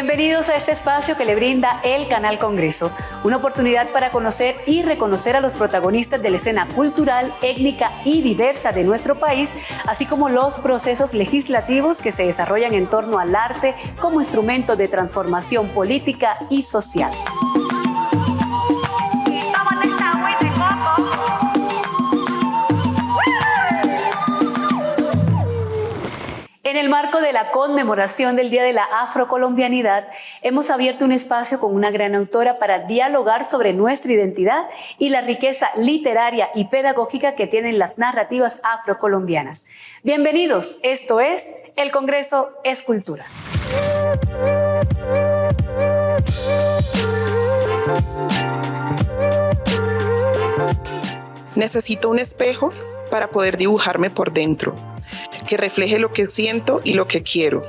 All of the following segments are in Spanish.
Bienvenidos a este espacio que le brinda el Canal Congreso, una oportunidad para conocer y reconocer a los protagonistas de la escena cultural, étnica y diversa de nuestro país, así como los procesos legislativos que se desarrollan en torno al arte como instrumento de transformación política y social. En el marco de la conmemoración del Día de la Afrocolombianidad, hemos abierto un espacio con una gran autora para dialogar sobre nuestra identidad y la riqueza literaria y pedagógica que tienen las narrativas afrocolombianas. Bienvenidos, esto es El Congreso es Cultura. Necesito un espejo para poder dibujarme por dentro, que refleje lo que siento y lo que quiero,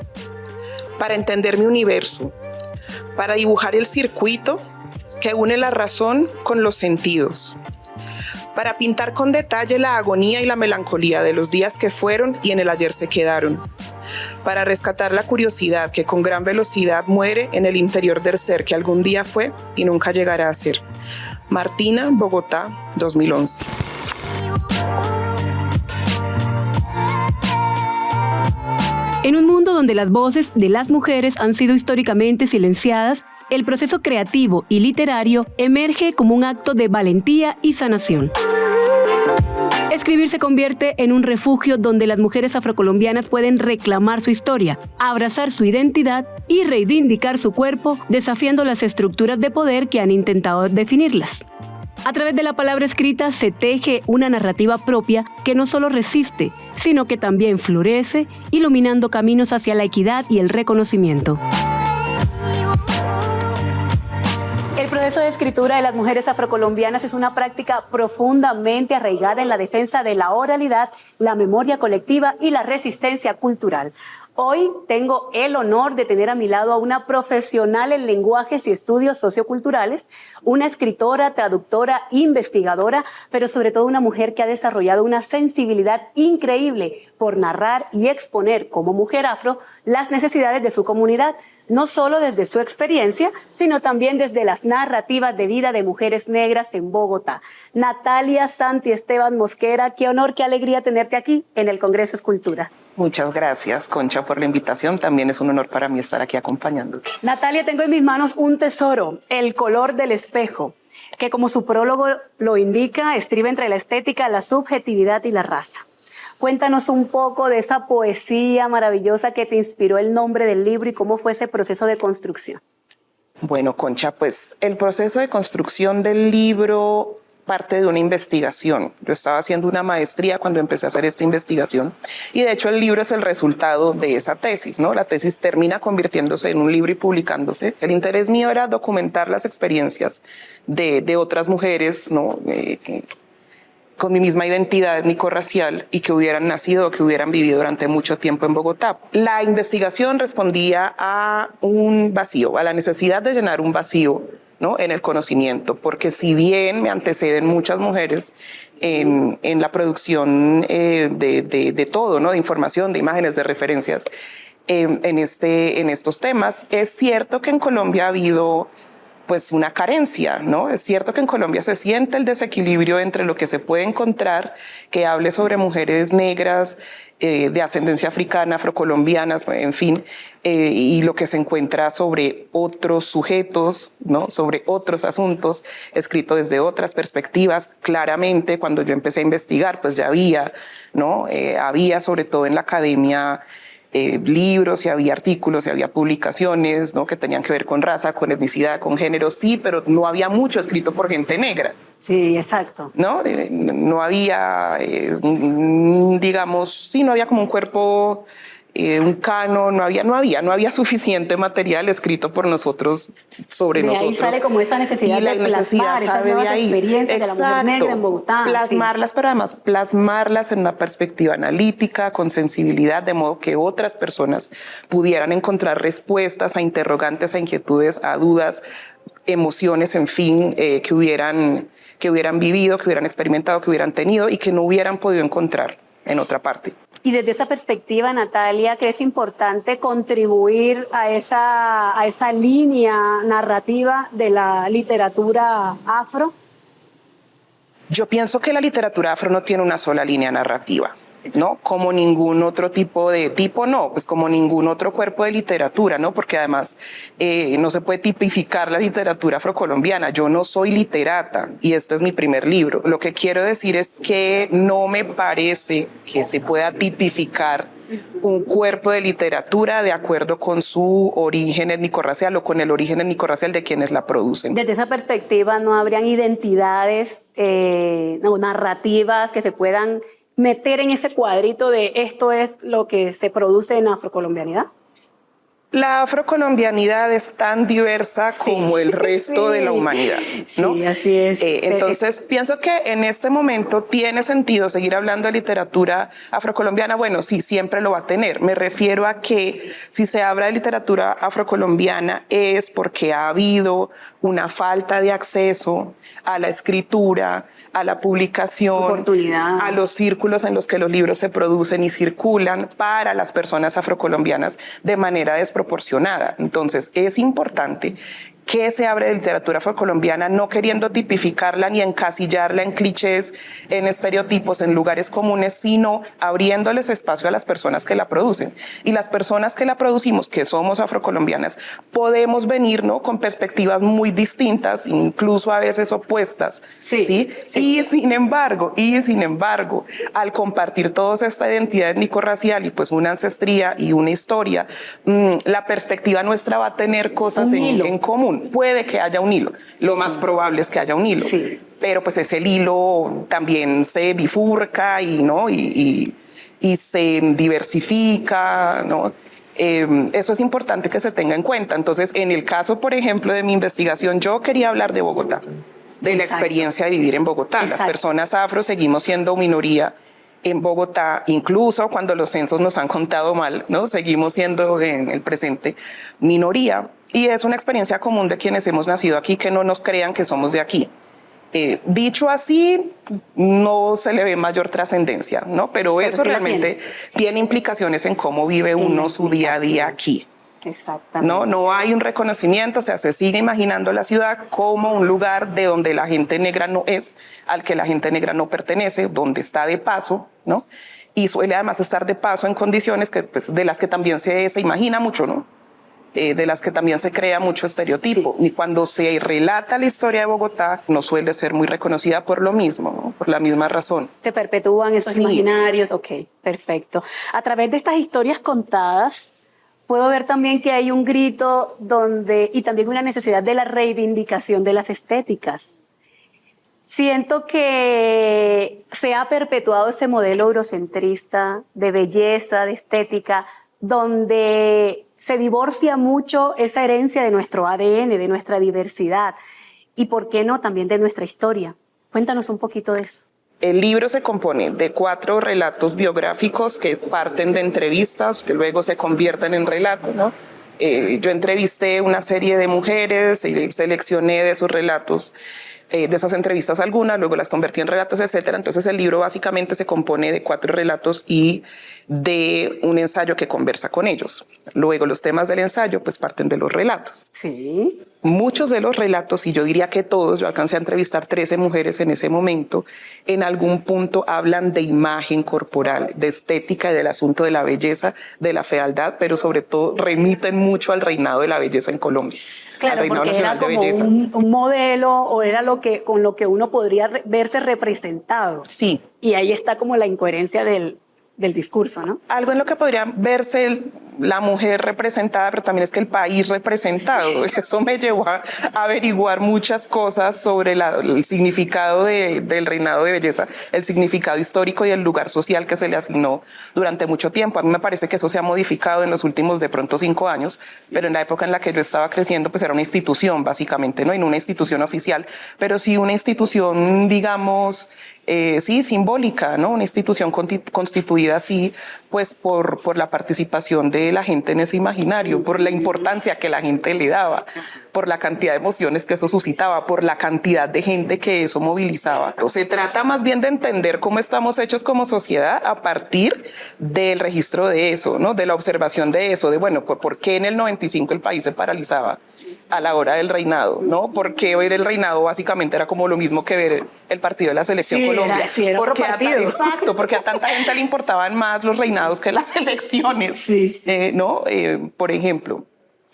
para entender mi universo, para dibujar el circuito que une la razón con los sentidos, para pintar con detalle la agonía y la melancolía de los días que fueron y en el ayer se quedaron, para rescatar la curiosidad que con gran velocidad muere en el interior del ser que algún día fue y nunca llegará a ser. Martina, Bogotá, 2011. En un mundo donde las voces de las mujeres han sido históricamente silenciadas, el proceso creativo y literario emerge como un acto de valentía y sanación. Escribir se convierte en un refugio donde las mujeres afrocolombianas pueden reclamar su historia, abrazar su identidad y reivindicar su cuerpo, desafiando las estructuras de poder que han intentado definirlas. A través de la palabra escrita se teje una narrativa propia que no solo resiste, sino que también florece, iluminando caminos hacia la equidad y el reconocimiento. El proceso de escritura de las mujeres afrocolombianas es una práctica profundamente arraigada en la defensa de la oralidad, la memoria colectiva y la resistencia cultural. Hoy tengo el honor de tener a mi lado a una profesional en lenguajes y estudios socioculturales, una escritora, traductora, investigadora, pero sobre todo una mujer que ha desarrollado una sensibilidad increíble por narrar y exponer como mujer afro las necesidades de su comunidad, no solo desde su experiencia, sino también desde las narrativas de vida de mujeres negras en Bogotá. Natalia Santi Esteban Mosquera, qué honor, qué alegría tenerte aquí en el Congreso es Cultura. Muchas gracias, Concha, por la invitación. También es un honor para mí estar aquí acompañándote. Natalia, tengo en mis manos un tesoro, El color del espejo, que como su prólogo lo indica, estriba entre la estética, la subjetividad y la raza. Cuéntanos un poco de esa poesía maravillosa que te inspiró el nombre del libro y cómo fue ese proceso de construcción. Bueno, Concha, pues el proceso de construcción del libro parte de una investigación. Yo estaba haciendo una maestría cuando empecé a hacer esta investigación y de hecho el libro es el resultado de esa tesis, ¿no? La tesis termina convirtiéndose en un libro y publicándose. El interés mío era documentar las experiencias de otras mujeres, ¿no? Con mi misma identidad étnico-racial y que hubieran nacido o que hubieran vivido durante mucho tiempo en Bogotá. La investigación respondía a un vacío, a la necesidad de llenar un vacío, ¿no? En el conocimiento, porque si bien me anteceden muchas mujeres en la producción de todo, ¿no? De información, de imágenes, de referencias en estos temas, es cierto que en Colombia ha habido pues una carencia, ¿no? Es cierto que en Colombia se siente el desequilibrio entre lo que se puede encontrar que hable sobre mujeres negras, de ascendencia africana, afrocolombianas, en fin, y lo que se encuentra sobre otros sujetos, ¿no? Sobre otros asuntos, escrito desde otras perspectivas. Claramente, cuando yo empecé a investigar, pues ya había, ¿no? Había sobre todo en la academia libros y había artículos y había publicaciones, ¿no? Que tenían que ver con raza, con etnicidad, con género, sí, pero no había mucho escrito por gente negra. Sí, exacto. No, no había, digamos, sí, no había como un cuerpo, un canon, no había suficiente material escrito por nosotros sobre nosotros. De ahí sale como esa necesidad de plasmar esas nuevas experiencias de la mujer negra en Bogotá. Plasmarlas, sí. Pero además plasmarlas en una perspectiva analítica, con sensibilidad, de modo que otras personas pudieran encontrar respuestas a interrogantes, a inquietudes, a dudas, emociones, en fin, que hubieran vivido, que hubieran experimentado, que hubieran tenido y que no hubieran podido encontrar en otra parte. Y desde esa perspectiva, Natalia, ¿crees importante contribuir a esa línea narrativa de la literatura afro? Yo pienso que la literatura afro no tiene una sola línea narrativa, ¿no? Como ningún otro pues como ningún otro cuerpo de literatura, ¿no? Porque además no se puede tipificar la literatura afrocolombiana. Yo no soy literata y este es mi primer libro. Lo que quiero decir es que no me parece que se pueda tipificar un cuerpo de literatura de acuerdo con su origen étnico-racial o con el origen étnico-racial de quienes la producen. Desde esa perspectiva, ¿no habrían identidades o narrativas que se puedan meter en ese cuadrito de esto es lo que se produce en afrocolombianidad? La afrocolombianidad es tan diversa como el resto de la humanidad, ¿no? Sí, así es. Entonces, pienso que en este momento tiene sentido seguir hablando de literatura afrocolombiana. Bueno, sí, siempre lo va a tener. Me refiero a que si se habla de literatura afrocolombiana es porque ha habido una falta de acceso a la escritura, a la publicación, oportunidad, a los círculos en los que los libros se producen y circulan para las personas afrocolombianas de manera desproporcionada. Entonces, es importante que se abre de literatura afrocolombiana, no queriendo tipificarla ni encasillarla en clichés, en estereotipos, en lugares comunes, sino abriéndoles espacio a las personas que la producen. Y las personas que la producimos, que somos afrocolombianas, podemos venir, ¿no?, con perspectivas muy distintas, incluso a veces opuestas. Sí. Y sin embargo, al compartir toda esta identidad étnico-racial y pues una ancestría y una historia, la perspectiva nuestra va a tener cosas en común. Puede que haya un hilo, lo más probable es que haya un hilo, pero pues ese hilo también se bifurca y se diversifica, ¿no? Eso es importante que se tenga en cuenta. Entonces, en el caso, por ejemplo, de mi investigación, yo quería hablar de Bogotá, de la experiencia de vivir en Bogotá. Las personas afro seguimos siendo minoría en Bogotá, incluso cuando los censos nos han contado mal, ¿no? Seguimos siendo en el presente minoría. Y es una experiencia común de quienes hemos nacido aquí, que no nos crean que somos de aquí. Dicho así, no se le ve mayor trascendencia, ¿no? Pero eso realmente tiene implicaciones en cómo vive uno su día a día aquí. Exactamente. No hay un reconocimiento, o sea, se sigue imaginando la ciudad como un lugar de donde la gente negra no es, al que la gente negra no pertenece, donde está de paso, ¿no? Y suele además estar de paso en condiciones que, pues, de las que también se imagina mucho, ¿no? De las que también se crea mucho estereotipo. Y cuando se relata la historia de Bogotá, no suele ser muy reconocida por lo mismo, ¿no? Por la misma razón. Se perpetúan esos imaginarios. Ok, perfecto. A través de estas historias contadas, puedo ver también que hay un grito y también una necesidad de la reivindicación de las estéticas. Siento que se ha perpetuado ese modelo eurocentrista de belleza, de estética, donde se divorcia mucho esa herencia de nuestro ADN, de nuestra diversidad y, ¿por qué no?, también de nuestra historia. Cuéntanos un poquito de eso. El libro se compone de 4 relatos biográficos que parten de entrevistas que luego se convierten en relatos, ¿no? Yo entrevisté una serie de mujeres y seleccioné de sus relatos, de esas entrevistas algunas, luego las convertí en relatos, etcétera. Entonces el libro básicamente se compone de 4 relatos y de un ensayo que conversa con ellos. Luego los temas del ensayo pues parten de los relatos. Sí. Muchos de los relatos, y yo diría que todos, yo alcancé a entrevistar 13 mujeres en ese momento, en algún punto hablan de imagen corporal, de estética y del asunto de la belleza, de la fealdad, pero sobre todo remiten mucho al reinado de la belleza en Colombia. Claro, porque era como un modelo o era con lo que uno podría verse representado. Sí. Y ahí está como la incoherencia del discurso, ¿no? Algo en lo que podría verse la mujer representada, pero también es que el país representado. Eso me llevó a averiguar muchas cosas sobre el significado del reinado de belleza, el significado histórico y el lugar social que se le asignó durante mucho tiempo. A mí me parece que eso se ha modificado en los últimos, de pronto, 5 años, pero en la época en la que yo estaba creciendo, pues era una institución, básicamente, ¿no? Y no una institución oficial, pero sí una institución, digamos, sí, simbólica, ¿no? Una institución constituida así, pues por la participación de la gente en ese imaginario, por la importancia que la gente le daba, por la cantidad de emociones que eso suscitaba, por la cantidad de gente que eso movilizaba. Entonces, se trata más bien de entender cómo estamos hechos como sociedad a partir del registro de eso, ¿no? De la observación de eso, de bueno, por qué en el 95 el país se paralizaba a la hora del reinado, ¿no? Porque ver el reinado básicamente era como lo mismo que ver el partido de la selección Colombia. Era otro partido. Exacto, porque a tanta gente le importaban más los reinados que las elecciones, ¿no? Por ejemplo,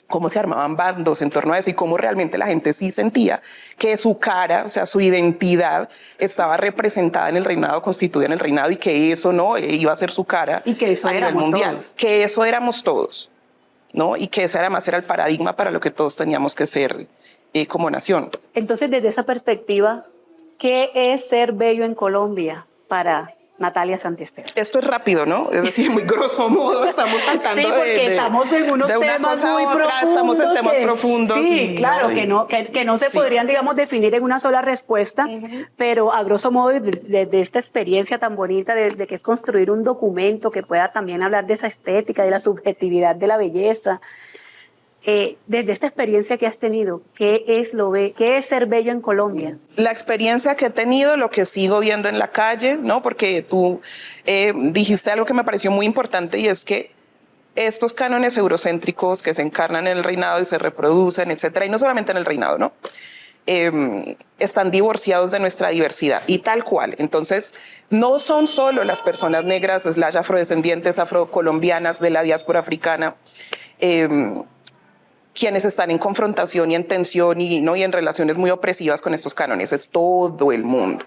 cómo se armaban bandos en torno a eso y cómo realmente la gente sí sentía que su cara, o sea, su identidad estaba representada en el reinado, constituida en el reinado y que eso no iba a ser su cara y que eso a nivel mundial, todos. que eso éramos todos, ¿no? Y que ese además era el paradigma para lo que todos teníamos que ser como nación. Entonces, desde esa perspectiva, ¿qué es ser bello en Colombia para Natalia Santiesteban? Esto es rápido, ¿no? Es decir, muy grosso modo estamos saltando sí, porque estamos en unos temas muy profundos. Estamos en temas profundos. Sí, claro, que no se podrían, digamos, definir en una sola respuesta, pero a grosso modo, de esta experiencia tan bonita de que es construir un documento que pueda también hablar de esa estética, de la subjetividad de la belleza. Desde esta experiencia que has tenido, ¿qué es ser bello en Colombia? La experiencia que he tenido, lo que sigo viendo en la calle, ¿no? Porque tú dijiste algo que me pareció muy importante y es que estos cánones eurocéntricos que se encarnan en el reinado y se reproducen, etcétera, y no solamente en el reinado, ¿no? Están divorciados de nuestra diversidad y tal cual. Entonces, no son solo las personas negras, / afrodescendientes, afrocolombianas de la diáspora africana, quienes están en confrontación y en tensión y en relaciones muy opresivas con estos cánones, es todo el mundo.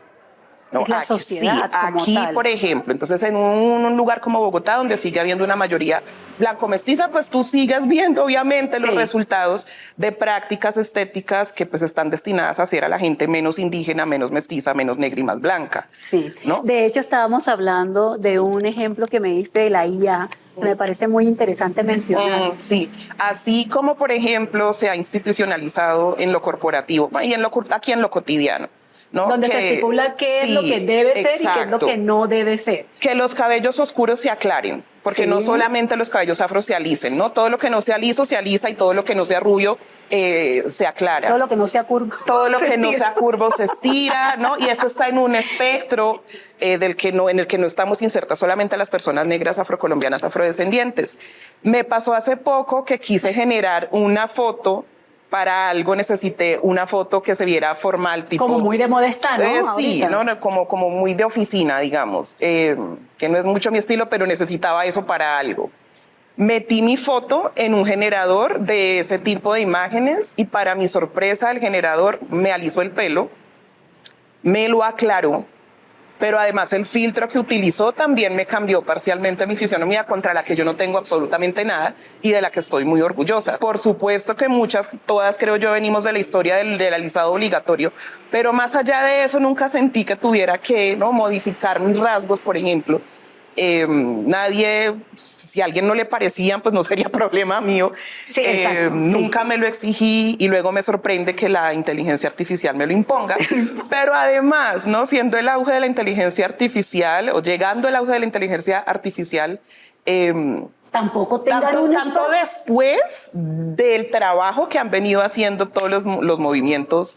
¿No? Es la sociedad como aquí tal. Por ejemplo, entonces en un lugar como Bogotá, donde sigue habiendo una mayoría blanco-mestiza, pues tú sigues viendo obviamente los resultados de prácticas estéticas que pues están destinadas a hacer a la gente menos indígena, menos mestiza, menos negra y más blanca. Sí, ¿no? De hecho estábamos hablando de un ejemplo que me diste de la IA, que me parece muy interesante mencionar. Sí, así como por ejemplo se ha institucionalizado en lo corporativo y aquí en lo cotidiano. ¿No? Donde se estipula qué es lo que debe ser y qué es lo que no debe ser. Que los cabellos oscuros se aclaren, porque no solamente los cabellos afro se alicen, ¿no? Todo lo que no sea liso se alisa y todo lo que no sea rubio se aclara. Todo lo que no sea curvo. Todo lo que no sea curvo se estira, ¿no? Y eso está en un espectro en el que no estamos insertas solamente las personas negras, afrocolombianas, afrodescendientes. Me pasó hace poco que quise generar una foto. Para algo necesité una foto que se viera formal, tipo... Como muy de modesta, ¿no? Sí, ¿no? Como muy de oficina, digamos. Que no es mucho mi estilo, pero necesitaba eso para algo. Metí mi foto en un generador de ese tipo de imágenes y para mi sorpresa el generador me alisó el pelo, me lo aclaró, pero además el filtro que utilizó también me cambió parcialmente mi fisionomía, contra la que yo no tengo absolutamente nada y de la que estoy muy orgullosa. Por supuesto que todas creo yo venimos de la historia del alisado obligatorio, pero más allá de eso nunca sentí que tuviera que modificar mis rasgos, por ejemplo. Nadie, si a alguien no le parecían, pues no sería problema mío. Sí, exacto, nunca me lo exigí y luego me sorprende que la inteligencia artificial me lo imponga. Pero además, ¿no? Siendo el auge de la inteligencia artificial o llegando el auge de la inteligencia artificial, tampoco tengan tanto después del trabajo que han venido haciendo todos los movimientos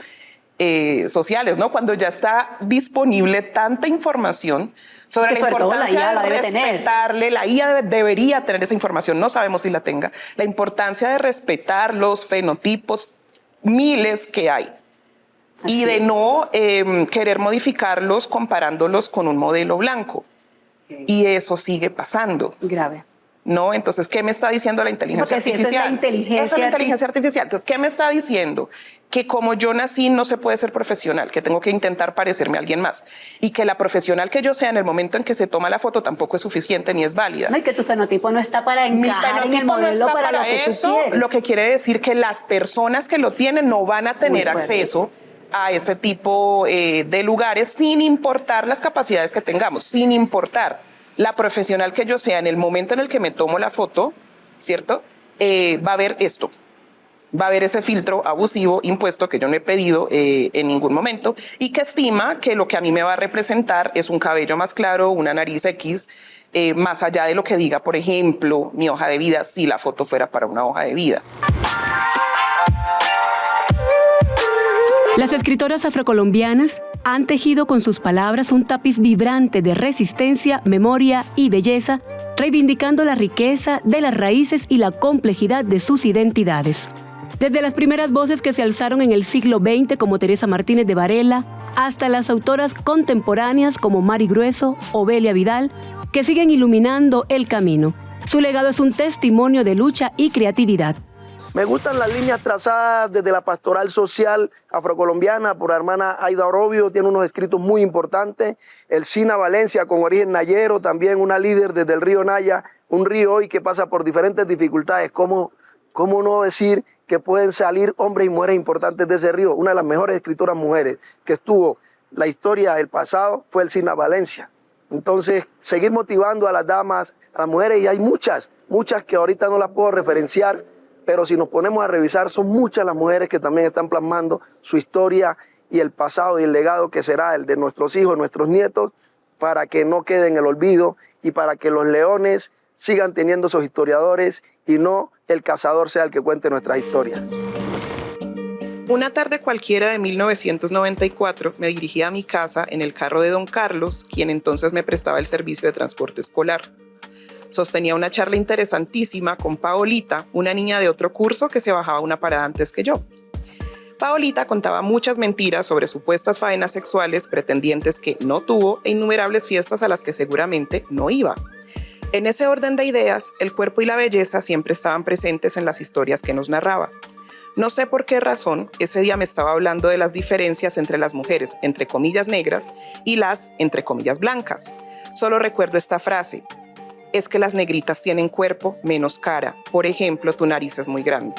sociales, ¿no? Cuando ya está disponible tanta información sobre la importancia de respetarle, la IA debería tener esa información, no sabemos si la tenga, la importancia de respetar los fenotipos miles que hay y de no querer modificarlos comparándolos con un modelo blanco. Y eso sigue pasando. Grave. ¿No? Entonces, ¿qué me está diciendo la inteligencia artificial? Eso es la inteligencia artificial. Entonces, ¿qué me está diciendo? Que como yo nací no se puede ser profesional, que tengo que intentar parecerme a alguien más y que la profesional que yo sea en el momento en que se toma la foto tampoco es suficiente ni es válida. No, y que tu fenotipo no está para encajar en el modelo no para lo que eso, tú quieres. Lo que quiere decir que las personas que lo tienen no van a tener acceso a ese tipo de lugares sin importar las capacidades que tengamos, sin importar la profesional que yo sea en el momento en el que me tomo la foto, ¿cierto? Va a ver esto. va a haber ese filtro abusivo impuesto que yo no he pedido en ningún momento y que estima que lo que a mí me va a representar es un cabello más claro, una nariz X, más allá de lo que diga, por ejemplo, mi hoja de vida, si la foto fuera para una hoja de vida. Las escritoras afrocolombianas han tejido con sus palabras un tapiz vibrante de resistencia, memoria y belleza, reivindicando la riqueza de las raíces y la complejidad de sus identidades. Desde las primeras voces que se alzaron en el siglo XX como Teresa Martínez de Varela, hasta las autoras contemporáneas como Mari Grueso, Obelia Vidal, que siguen iluminando el camino. Su legado es un testimonio de lucha y creatividad. Me gustan las líneas trazadas desde la pastoral social afrocolombiana por la hermana Aida Orobio, tiene unos escritos muy importantes. El Sina Valencia, con origen nayero, también una líder desde el río Naya, un río hoy que pasa por diferentes dificultades. ¿Cómo no decir que pueden salir hombres y mujeres importantes de ese río? Una de las mejores escritoras mujeres que estuvo la historia del pasado fue el Sina Valencia. Entonces, seguir motivando a las damas, a las mujeres, y hay muchas que ahorita no las puedo referenciar, pero si nos ponemos a revisar, son muchas las mujeres que también están plasmando su historia y el pasado y el legado que será el de nuestros hijos, nuestros nietos, para que no quede en el olvido y para que los leones sigan teniendo sus historiadores y no el cazador sea el que cuente nuestras historias. Una tarde cualquiera de 1994 me dirigí a mi casa en el carro de don Carlos, quien entonces me prestaba el servicio de transporte escolar. Sostenía una charla interesantísima con Paolita, una niña de otro curso que se bajaba una parada antes que yo. Paolita contaba muchas mentiras sobre supuestas faenas sexuales, pretendientes que no tuvo e innumerables fiestas a las que seguramente no iba. En ese orden de ideas, el cuerpo y la belleza siempre estaban presentes en las historias que nos narraba. No sé por qué razón, ese día me estaba hablando de las diferencias entre las mujeres, entre comillas negras, y las, entre comillas blancas. Solo recuerdo esta frase: es que las negritas tienen cuerpo menos cara. Por ejemplo, tu nariz es muy grande.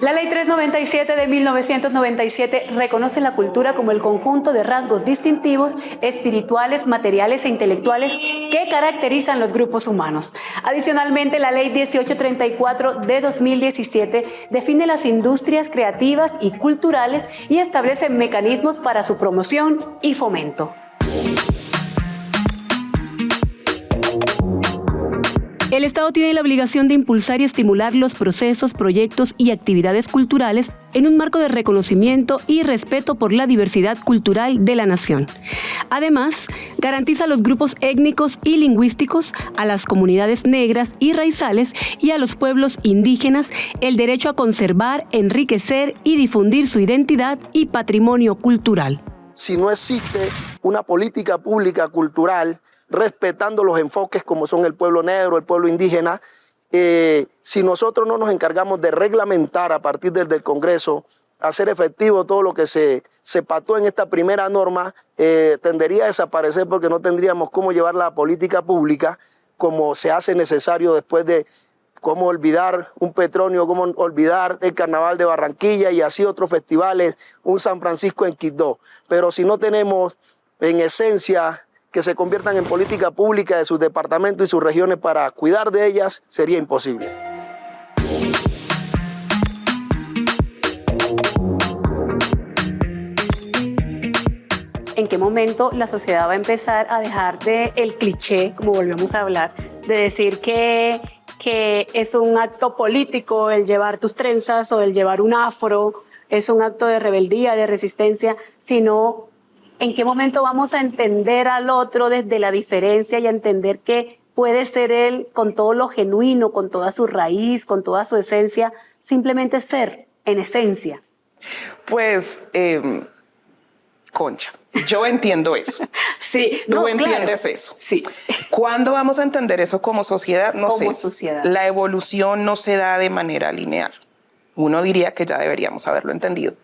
La Ley 397 de 1997 reconoce la cultura como el conjunto de rasgos distintivos, espirituales, materiales e intelectuales que caracterizan los grupos humanos. Adicionalmente, la Ley 1834 de 2017 define las industrias creativas y culturales y establece mecanismos para su promoción y fomento. El Estado tiene la obligación de impulsar y estimular los procesos, proyectos y actividades culturales en un marco de reconocimiento y respeto por la diversidad cultural de la nación. Además, garantiza a los grupos étnicos y lingüísticos, a las comunidades negras y raizales y a los pueblos indígenas el derecho a conservar, enriquecer y difundir su identidad y patrimonio cultural. Si no existe una política pública cultural respetando los enfoques como son el pueblo negro, el pueblo indígena, si nosotros no nos encargamos de reglamentar a partir del Congreso, hacer efectivo todo lo que se pactó en esta primera norma, tendería a desaparecer porque no tendríamos cómo llevar la política pública como se hace necesario después de cómo olvidar un Petronio, cómo olvidar el Carnaval de Barranquilla y así otros festivales, un San Francisco en Quibdó. Pero si no tenemos en esencia que se conviertan en política pública de sus departamentos y sus regiones para cuidar de ellas, sería imposible. ¿En qué momento la sociedad va a empezar a dejar el cliché, como volvemos a hablar, de decir que es un acto político el llevar tus trenzas o el llevar un afro, es un acto de rebeldía, de resistencia, sino en qué momento vamos a entender al otro desde la diferencia y a entender que puede ser él con todo lo genuino, con toda su raíz, con toda su esencia, simplemente ser, en esencia? Pues, Concha, yo entiendo eso. Sí, ¿Tú entiendes eso? Sí. ¿Cuándo vamos a entender eso como sociedad? No sé. Como sociedad. La evolución no se da de manera lineal. Uno diría que ya deberíamos haberlo entendido.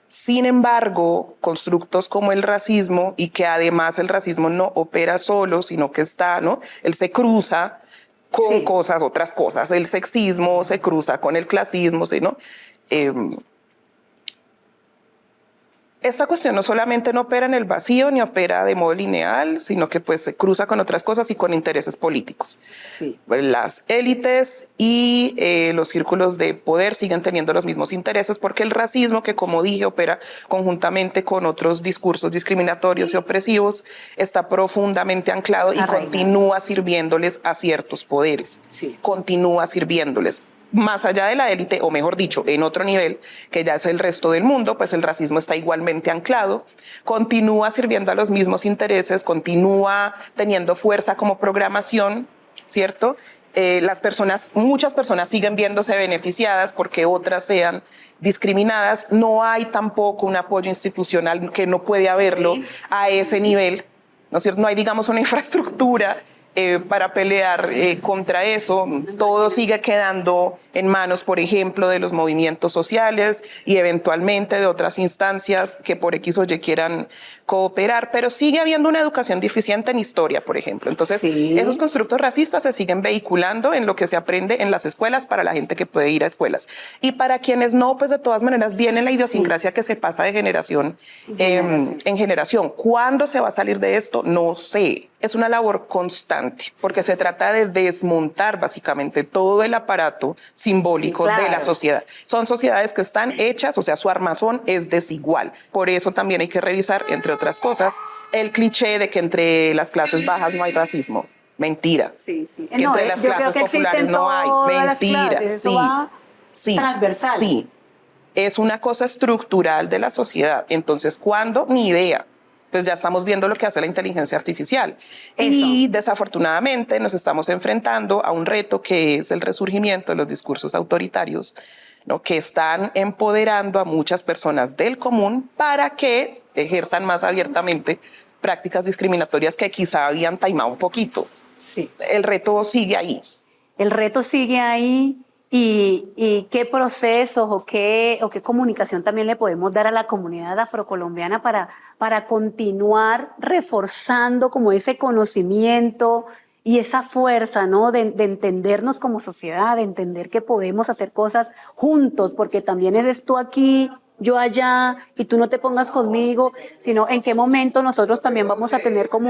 Sin embargo, constructos como el racismo, y que además el racismo no opera solo, sino que está, ¿no? Él se cruza con cosas, otras cosas. El sexismo se cruza con el clasismo, ¿sí, no? Esta cuestión no solamente no opera en el vacío ni opera de modo lineal, sino que pues se cruza con otras cosas y con intereses políticos. Sí. Pues, las élites y los círculos de poder siguen teniendo los mismos intereses porque el racismo, que como dije opera conjuntamente con otros discursos discriminatorios y opresivos, está profundamente anclado y Arraigado. continúa sirviéndoles a ciertos poderes. Sí. Continúa sirviéndoles. Más allá de la élite, o mejor dicho, en otro nivel, que ya es el resto del mundo, pues el racismo está igualmente anclado, continúa sirviendo a los mismos intereses, continúa teniendo fuerza como programación, ¿cierto? Muchas personas siguen viéndose beneficiadas porque otras sean discriminadas. No hay tampoco un apoyo institucional, que no puede haberlo a ese nivel, ¿no es cierto? No hay, digamos, una infraestructura para pelear contra eso. Todo sigue quedando en manos, por ejemplo, de los movimientos sociales y eventualmente de otras instancias que por X o Y quieran cooperar, pero sigue habiendo una educación deficiente en historia, por ejemplo. Entonces, Sí. esos constructos racistas se siguen vehiculando en lo que se aprende en las escuelas para la gente que puede ir a escuelas. Y para quienes no, pues de todas maneras viene la idiosincrasia que se pasa de generación en generación. ¿Cuándo se va a salir de esto? No sé. Es una labor constante porque se trata de desmontar básicamente todo el aparato simbólico Sí, claro. de la sociedad. Son sociedades que están hechas, o sea, su armazón es desigual. Por eso también hay que revisar, entre otras cosas, el cliché de que entre las clases bajas no hay racismo. Mentira. Sí, sí. Que entre las yo creo clases que existe populares en no hay. todas las Mentira. clases, eso va transversal. Sí. Es una cosa estructural de la sociedad. Entonces, ¿cuándo? Ni idea. Pues ya estamos viendo lo que hace la inteligencia artificial. Y desafortunadamente nos estamos enfrentando a un reto que es el resurgimiento de los discursos autoritarios, ¿no? Que están empoderando a muchas personas del común para que ejerzan más abiertamente prácticas discriminatorias que quizá habían taimado un poquito. Sí. El reto sigue ahí. El reto sigue ahí. ¿Y qué procesos o qué comunicación también le podemos dar a la comunidad afrocolombiana para continuar reforzando como ese conocimiento y esa fuerza, ¿no? de entendernos como sociedad, de entender que podemos hacer cosas juntos, porque también es tú aquí, yo allá, y tú no te pongas conmigo, sino en qué momento nosotros también vamos a tener como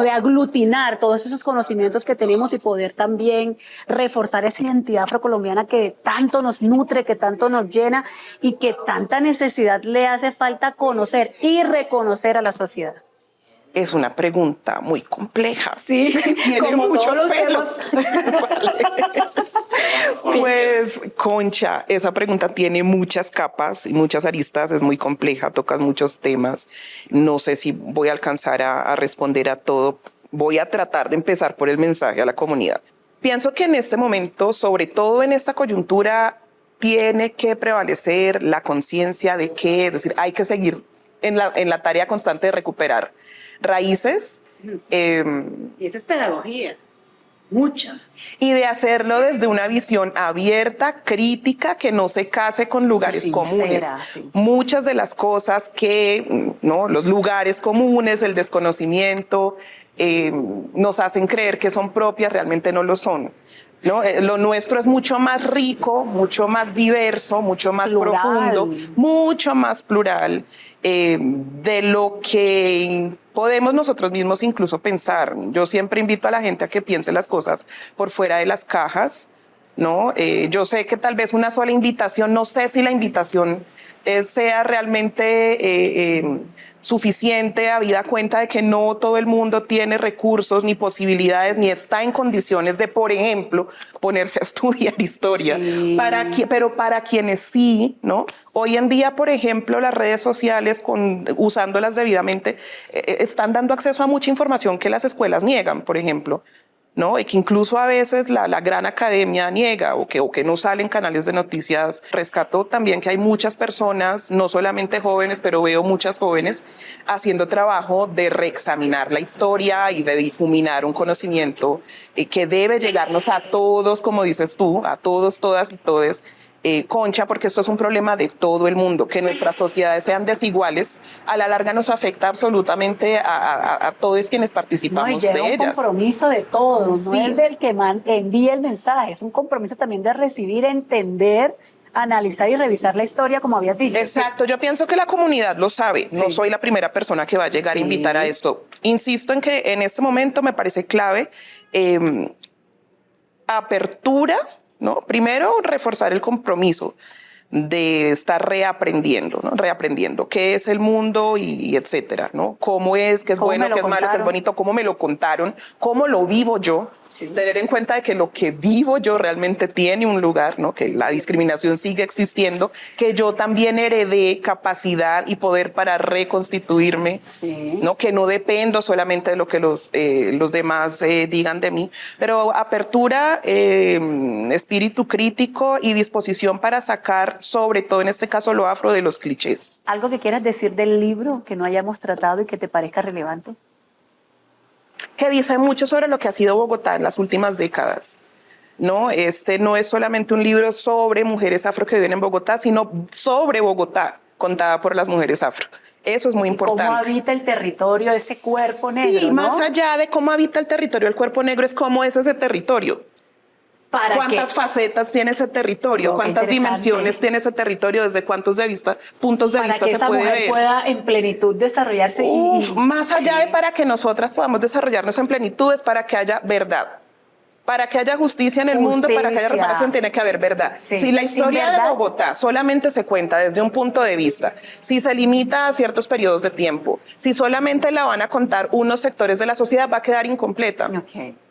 de aglutinar todos esos conocimientos que tenemos y poder también reforzar esa identidad afrocolombiana que tanto nos nutre, que tanto nos llena y que tanta necesidad le hace falta conocer y reconocer a la sociedad. Es una pregunta muy compleja. Sí, tiene como muchos todos los pelos. Pues, Concha, esa pregunta tiene muchas capas y muchas aristas, es muy compleja, tocas muchos temas. No sé si voy a alcanzar a responder a todo. Voy a tratar de empezar por el mensaje a la comunidad. Pienso que en este momento, sobre todo en esta coyuntura, tiene que prevalecer la conciencia de que, es decir, hay que seguir en la tarea constante de recuperar raíces. Y eso es pedagogía, mucha. Y de hacerlo desde una visión abierta, crítica, que no se case con lugares Sincera, comunes. sí. Muchas de las cosas que, ¿no? Los lugares comunes, el desconocimiento, nos hacen creer que son propias, realmente no lo son, ¿no? Lo nuestro es mucho más rico, mucho más diverso, mucho más Plural. profundo, mucho más plural de lo que podemos nosotros mismos incluso pensar. Yo siempre invito a la gente a que piense las cosas por fuera de las cajas, ¿no? Yo sé que tal vez una sola invitación, no sé si la invitación sea realmente suficiente, habida cuenta de que no todo el mundo tiene recursos ni posibilidades ni está en condiciones de, por ejemplo, ponerse a estudiar historia. Sí. Pero para quienes sí, ¿no? Hoy en día, por ejemplo, las redes sociales, usándolas debidamente, están dando acceso a mucha información que las escuelas niegan, por ejemplo, ¿no? Y que incluso a veces la gran academia niega o que no salen canales de noticias. Rescato también que hay muchas personas, no solamente jóvenes, pero veo muchas jóvenes haciendo trabajo de reexaminar la historia y de difuminar un conocimiento que debe llegarnos a todos, como dices tú, a todos, todas y todes. Concha, porque esto es un problema de todo el mundo, que nuestras sociedades sean desiguales, a la larga nos afecta absolutamente a todos quienes participamos No, y de un ellas. compromiso de todos, Sí. no es del que envía el mensaje, es un compromiso también de recibir, entender, analizar y revisar la historia, como habías dicho. Exacto, yo pienso que la comunidad lo sabe. No soy la primera persona que va a llegar a invitar a esto. Insisto en que en este momento me parece clave apertura, ¿no? Primero, reforzar el compromiso de estar reaprendiendo, ¿no? Reaprendiendo qué es el mundo y etcétera, ¿no? Cómo es, qué es bueno, qué es malo, qué es bonito, cómo me lo contaron, cómo lo vivo yo. Tener en cuenta de que lo que vivo yo realmente tiene un lugar, ¿no? Que la discriminación sigue existiendo, que yo también heredé capacidad y poder para reconstituirme, ¿no? Que no dependo solamente de lo que los demás digan de mí, pero apertura, espíritu crítico y disposición para sacar, sobre todo en este caso, lo afro de los clichés. ¿Algo que quieras decir del libro que no hayamos tratado y que te parezca relevante? Que dice mucho sobre lo que ha sido Bogotá en las últimas décadas. ¿No? Este no es solamente un libro sobre mujeres afro que viven en Bogotá, sino sobre Bogotá, contada por las mujeres afro. Eso es muy importante. ¿Cómo habita el territorio ese cuerpo negro? Sí, ¿no? más allá de cómo habita el territorio, el cuerpo negro es cómo es ese territorio. ¿Cuántas facetas tiene ese territorio? ¿Cuántas dimensiones tiene ese territorio? ¿Desde cuántos puntos de vista se puede ver? Para que esa mujer pueda en plenitud desarrollarse. Más allá de para que nosotras podamos desarrollarnos en plenitud, es para que haya verdad. Para que haya justicia en el mundo, para que haya reparación, tiene que haber verdad. Si la historia de Bogotá solamente se cuenta desde un punto de vista, si se limita a ciertos periodos de tiempo, si solamente la van a contar unos sectores de la sociedad, va a quedar incompleta.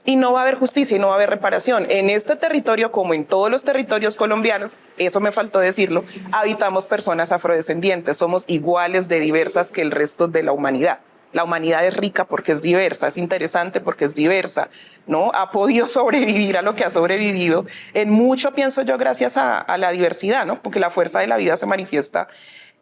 Y no va a haber justicia y no va a haber reparación. En este territorio, como en todos los territorios colombianos, eso me faltó decirlo, habitamos personas afrodescendientes, somos iguales de diversas que el resto de la humanidad. La humanidad es rica porque es diversa, es interesante porque es diversa, ¿no? Ha podido sobrevivir a lo que ha sobrevivido en mucho, pienso yo, gracias a la diversidad, ¿no? Porque la fuerza de la vida se manifiesta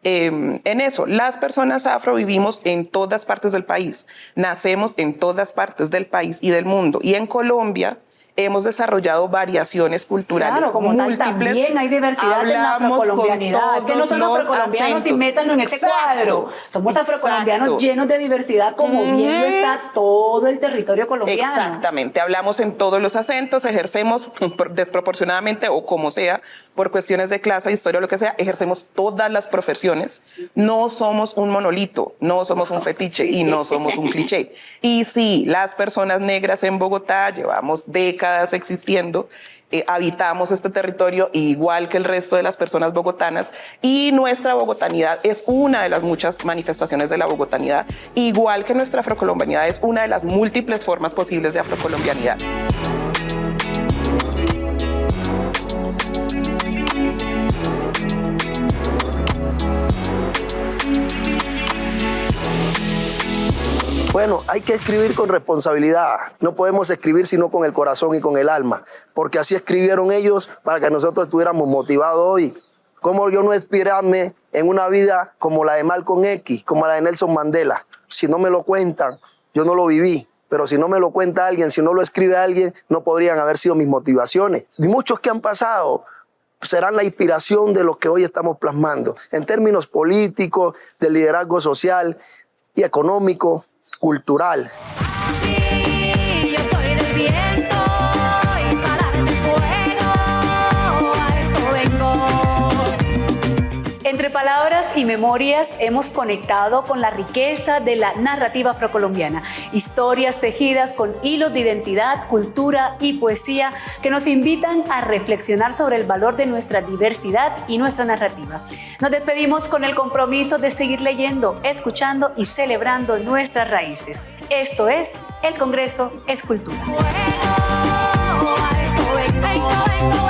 en eso. Las personas afro vivimos en todas partes del país, nacemos en todas partes del país y del mundo. Y en Colombia hemos desarrollado variaciones culturales como múltiples. También hay diversidad en la afrocolombianidad. Es que no son afrocolombianos y métanlo en ese cuadro. Somos afrocolombianos llenos de diversidad, como bien lo está todo el territorio colombiano. Exactamente. Hablamos en todos los acentos, ejercemos desproporcionadamente o como sea, por cuestiones de clase, historia, lo que sea, ejercemos todas las profesiones. No somos un monolito, no somos un fetiche y no somos un cliché. Y sí, las personas negras en Bogotá llevamos décadas existiendo, habitamos este territorio igual que el resto de las personas bogotanas y nuestra bogotanidad es una de las muchas manifestaciones de la bogotanidad, igual que nuestra afrocolombianidad es una de las múltiples formas posibles de afrocolombianidad. Bueno, hay que escribir con responsabilidad. No podemos escribir sino con el corazón y con el alma, porque así escribieron ellos para que nosotros estuviéramos motivados hoy. ¿Cómo yo no inspirarme en una vida como la de Malcolm X, como la de Nelson Mandela? Si no me lo cuentan, yo no lo viví. Pero si no me lo cuenta alguien, si no lo escribe alguien, no podrían haber sido mis motivaciones. Y muchos que han pasado serán la inspiración de lo que hoy estamos plasmando, en términos políticos, de liderazgo social y económico, cultural. Sí, yo soy del viento y para darte fuego, a eso vengo. Entre palabras y memorias hemos conectado con la riqueza de la narrativa afrocolombiana. Historias tejidas con hilos de identidad, cultura y poesía que nos invitan a reflexionar sobre el valor de nuestra diversidad y nuestra narrativa. Nos despedimos con el compromiso de seguir leyendo, escuchando y celebrando nuestras raíces. Esto es El Congreso es Cultura. A eso vengo.